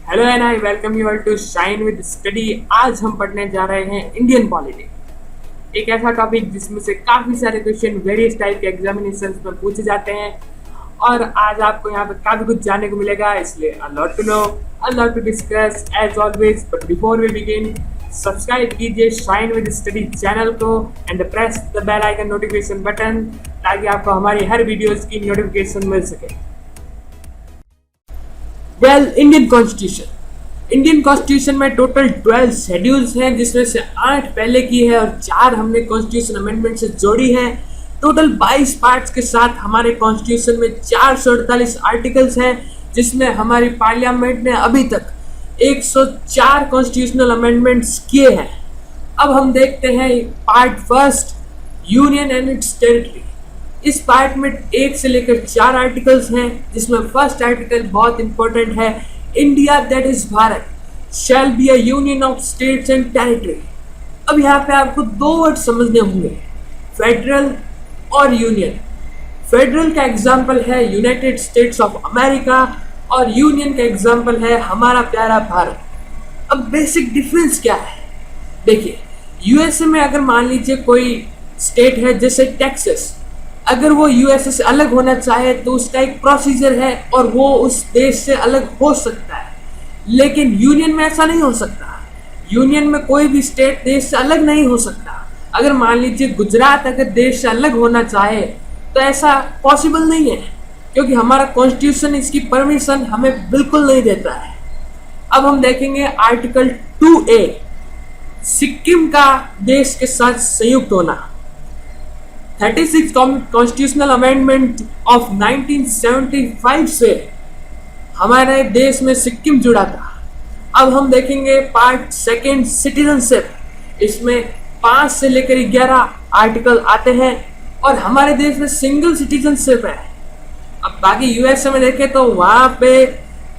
Hello and I welcome you all to Shine with Study. आज हम पढ़ने जा रहे हैं इंडियन पॉलिटी, एक ऐसा टॉपिक जिसमें से काफी सारे क्वेश्चन वेरियस टाइप के एग्जामिनेशंस में पूछे जाते हैं और आज आपको यहाँ पे काफी कुछ जानने को मिलेगा, इसलिए a lot to know, a lot to discuss as always. But before we begin, subscribe कीजिए शाइन विद स्टडी चैनल को and press the bell icon notification button ताकि आपको हमारी हर वीडियोस की नोटिफिकेशन मिल सके। इंडियन कॉन्स्टिट्यूशन में टोटल 12 शेड्यूल्स हैं, जिसमें से 8 पहले की है और 4 हमने कॉन्स्टिट्यूशन अमेंडमेंट से जोड़ी है। टोटल 22 पार्ट्स के साथ हमारे कॉन्स्टिट्यूशन में 448 आर्टिकल्स हैं, जिसमें हमारी पार्लियामेंट ने अभी तक 104 कॉन्स्टिट्यूशनल अमेंडमेंट्स किए हैं। अब हम देखते हैं part first, union and it's territory. इस पार्ट में 1 से लेकर 4 आर्टिकल्स हैं, जिसमें फर्स्ट आर्टिकल बहुत इंपॉर्टेंट है, India that is Bharat shall be a union of states and territory. अब यहाँ पे आपको 2 वर्ड समझने होंगे, फेडरल और यूनियन। फेडरल का एग्जाम्पल है यूनाइटेड स्टेट्स ऑफ अमेरिका और यूनियन का एग्जाम्पल है हमारा प्यारा भारत। अब बेसिक डिफरेंस क्या है, देखिए यूएसए में अगर मान लीजिए कोई स्टेट है जैसे टेक्सास, अगर वो यूएसए से अलग होना चाहे तो उसका एक प्रोसीजर है और वो उस देश से अलग हो सकता है, लेकिन यूनियन में ऐसा नहीं हो सकता। यूनियन में कोई भी स्टेट देश से अलग नहीं हो सकता। अगर मान लीजिए गुजरात अगर देश से अलग होना चाहे तो ऐसा पॉसिबल नहीं है, क्योंकि हमारा कॉन्स्टिट्यूशन इसकी परमिशन हमें बिल्कुल नहीं देता है। अब हम देखेंगे आर्टिकल 2A, सिक्किम का देश के साथ संयुक्त होना। 36 कॉन्स्टिट्यूशनल अमेंडमेंट ऑफ 1975 से हमारे देश में सिक्किम जुड़ा था। अब हम देखेंगे पार्ट सेकेंड, सिटीजनशिप। इसमें 5 से लेकर 11 आर्टिकल आते हैं और हमारे देश में सिंगल सिटीजनशिप है। अब बाकी यूएसए में देखें तो वहाँ पे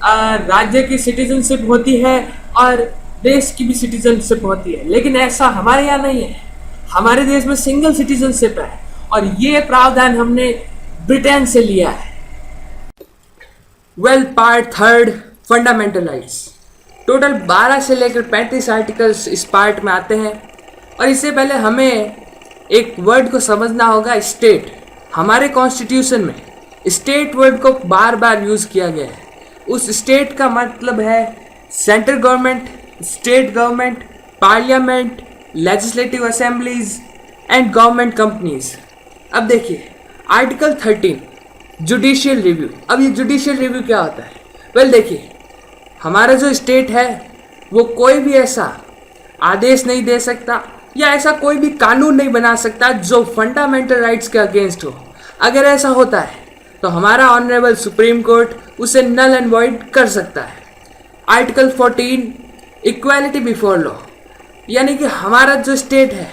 राज्य की सिटीजनशिप होती है और देश की भी सिटीजनशिप होती है, लेकिन ऐसा हमारे यहाँ नहीं है। हमारे देश में सिंगल सिटीजनशिप है और ये प्रावधान हमने ब्रिटेन से लिया है। Part third, fundamental rights. Total 12 से लेकर 35 आर्टिकल्स इस पार्ट में आते हैं और इससे पहले हमें एक वर्ड को समझना होगा, स्टेट। हमारे कॉन्स्टिट्यूशन में स्टेट वर्ड को बार बार यूज किया गया है। उस स्टेट का मतलब है central government, state government, parliament, legislative assemblies and government companies. अब देखिए आर्टिकल 13, जुडिशियल रिव्यू। अब ये जुडिशियल रिव्यू क्या होता है? देखिए हमारा जो स्टेट है वो कोई भी ऐसा आदेश नहीं दे सकता या ऐसा कोई भी कानून नहीं बना सकता जो फंडामेंटल राइट्स के अगेंस्ट हो। अगर ऐसा होता है तो हमारा ऑनरेबल सुप्रीम कोर्ट उसे नल एंड वॉइड कर सकता है। आर्टिकल 14, इक्वालिटी बिफोर लॉ, यानी कि हमारा जो स्टेट है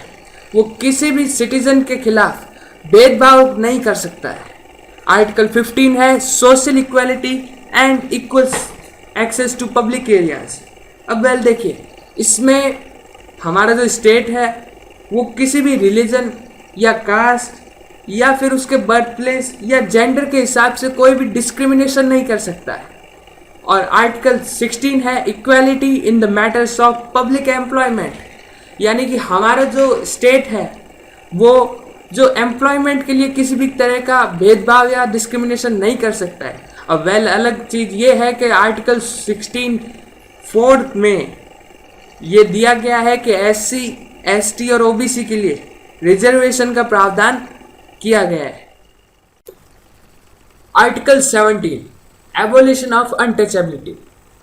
वो किसी भी सिटीजन के खिलाफ भेदभाव नहीं कर सकता है। आर्टिकल 15 है social equality and equal access to public areas. अब देखिए इसमें हमारा जो स्टेट है वो किसी भी रिलीजन या कास्ट या फिर उसके बर्थ प्लेस या जेंडर के हिसाब से कोई भी डिस्क्रिमिनेशन नहीं कर सकता है। और आर्टिकल 16 है equality in the matters of public employment, यानी कि हमारा जो स्टेट है वो जो एम्प्लॉयमेंट के लिए किसी भी तरह का भेदभाव या डिस्क्रिमिनेशन नहीं कर सकता है। अब अलग चीज़ ये है कि आर्टिकल 16 4 में ये दिया गया है कि SC, ST और OBC के लिए रिजर्वेशन का प्रावधान किया गया है। Article 17, abolition of untouchability.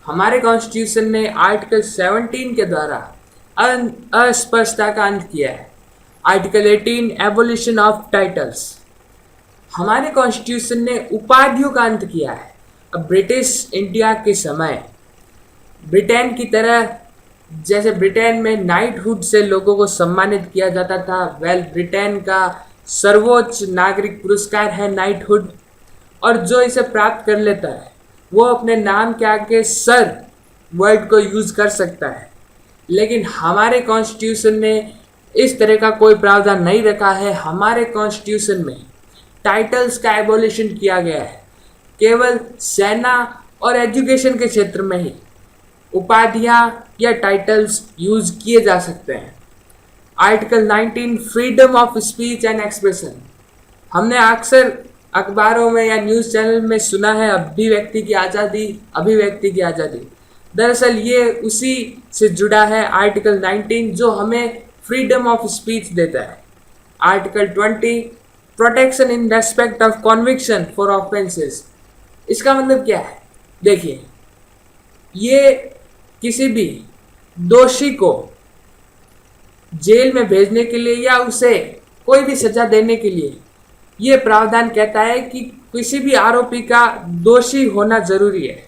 हमारे कॉन्स्टिट्यूशन ने आर्टिकल 17 के द्वारा अस्पष्टता का अंत किया है। Article 18, abolition of titles. हमारे कॉन्स्टिट्यूशन ने उपाधियों का अंत किया है। अब ब्रिटिश इंडिया के समय ब्रिटेन की तरह, जैसे ब्रिटेन में नाइटहुड से लोगों को सम्मानित किया जाता था, ब्रिटेन का सर्वोच्च नागरिक पुरस्कार है नाइटहुड, और जो इसे प्राप्त कर लेता है वो अपने नाम के आगे सर वर्ड को यूज कर सकता है। लेकिन हमारे कॉन्स्टिट्यूशन ने इस तरह का कोई प्रावधान नहीं रखा है। हमारे कॉन्स्टिट्यूशन में टाइटल्स का एबोलिशन किया गया है, केवल सेना और एजुकेशन के क्षेत्र में ही। उपाधियां या टाइटल्स यूज किए जा सकते हैं। Article 19 freedom of speech and expression. हमने अक्सर अखबारों में या न्यूज़ चैनल में सुना है अभिव्यक्ति की आज़ादी, अभिव्यक्ति की आज़ादी। दरअसल ये उसी से जुड़ा है आर्टिकल 19 जो हमें फ्रीडम ऑफ स्पीच देता है। Article 20 protection in respect of conviction for offences. इसका मतलब क्या है? देखिए, ये किसी भी दोषी को जेल में भेजने के लिए या उसे कोई भी सजा देने के लिए ये प्रावधान कहता है कि किसी भी आरोपी का दोषी होना जरूरी है।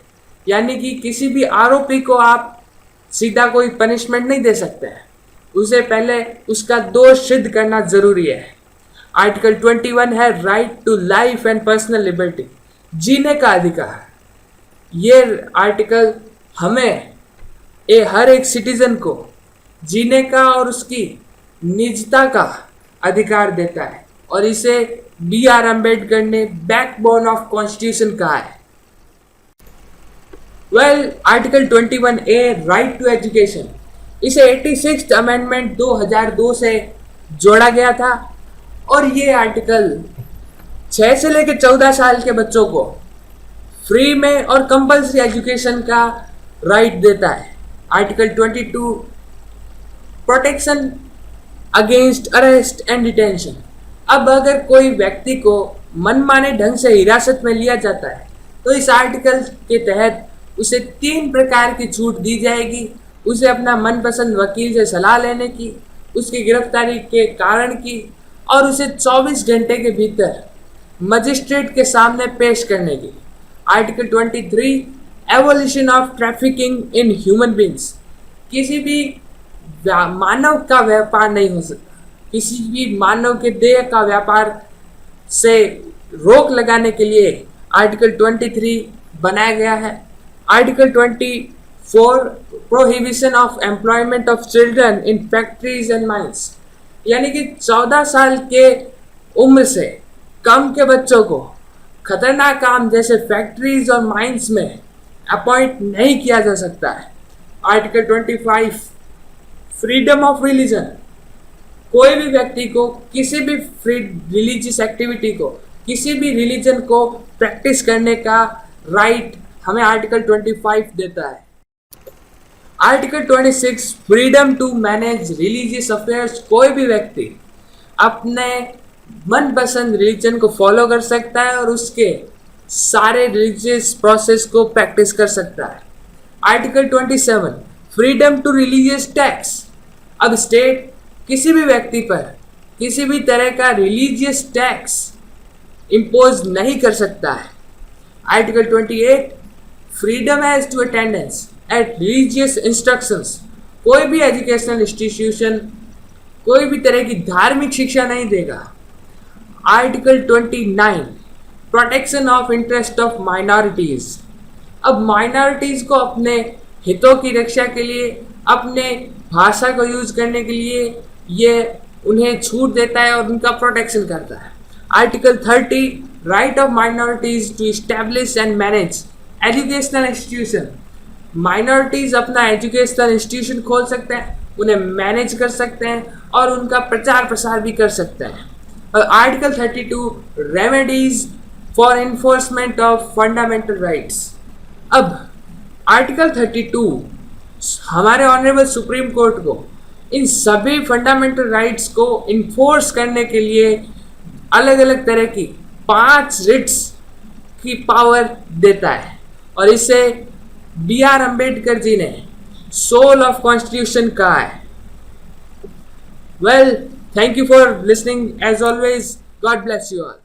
यानी कि किसी भी आरोपी को आप सीधा कोई पनिशमेंट नहीं दे सकते हैं, उसे पहले उसका दोष सिद्ध करना जरूरी है। आर्टिकल 21 है right to life and personal liberty, जीने का अधिकार। ये आर्टिकल हमें हर एक सिटीजन को जीने का और उसकी निजता का अधिकार देता है और इसे B.R. अम्बेडकर ने बैकबोन ऑफ कॉन्स्टिट्यूशन कहा है। Article 21A right to education, इसे 86th अमेंडमेंट 2002 से जोड़ा गया था और ये आर्टिकल 6 से लेकर 14 साल के बच्चों को फ्री में और कंपल्सरी एजुकेशन का राइट देता है। Article 22 protection against arrest and detention. अब अगर कोई व्यक्ति को मनमाने ढंग से हिरासत में लिया जाता है तो इस आर्टिकल के तहत उसे 3 प्रकार की छूट दी जाएगी। उसे अपना मनपसंद वकील से सलाह लेने की, उसकी गिरफ्तारी के कारण की और उसे 24 घंटे के भीतर मजिस्ट्रेट के सामने पेश करने की। Article 23 evolution of trafficking in human beings. किसी भी मानव का व्यापार नहीं हो सकता, किसी भी मानव के देह का व्यापार से रोक लगाने के लिए आर्टिकल 23 बनाया गया है। Article 24 prohibition of employment of children in factories and mines, यानी कि 14 साल के उम्र से कम के बच्चों को खतरनाक काम जैसे फैक्ट्रीज और माइंस में अपॉइंट नहीं किया जा सकता है। Article 25 freedom of religion. कोई भी व्यक्ति को किसी भी फ्री रिलीजियस एक्टिविटी को, किसी भी रिलीजन को प्रैक्टिस करने का राइट हमें आर्टिकल 25 देता है। Article 26 freedom to manage religious affairs. कोई भी व्यक्ति अपने मनपसंद रिलीजन को फॉलो कर सकता है और उसके सारे रिलीजियस प्रोसेस को प्रैक्टिस कर सकता है। Article 27 freedom to religious tax. अब स्टेट किसी भी व्यक्ति पर किसी भी तरह का रिलीजियस टैक्स इम्पोज नहीं कर सकता है। Article 28 freedom as to attendance at religious instructions. कोई भी एजुकेशनल इंस्टीट्यूशन कोई भी तरह की धार्मिक शिक्षा नहीं देगा। Article 29 protection of interest of minorities. अब माइनॉरिटीज को अपने हितों की रक्षा के लिए, अपने भाषा को यूज करने के लिए ये उन्हें छूट देता है और उनका प्रोटेक्शन करता है। Article 30 right of minorities to establish and manage educational institution. Minorities अपना एजुकेशनल इंस्टीट्यूशन खोल सकते हैं, उन्हें मैनेज कर सकते हैं और उनका प्रचार प्रसार भी कर सकते हैं। और article 32 remedies for enforcement of fundamental rights. अब आर्टिकल 32 हमारे ऑनरेबल सुप्रीम कोर्ट को इन सभी फंडामेंटल राइट्स को इन्फोर्स करने के लिए अलग अलग तरह की 5 रिट्स की पावर देता है और इसे B.R. अम्बेडकर जी ने सोल ऑफ कॉन्स्टिट्यूशन कहा है। Well, thank you for listening as always. God bless you all.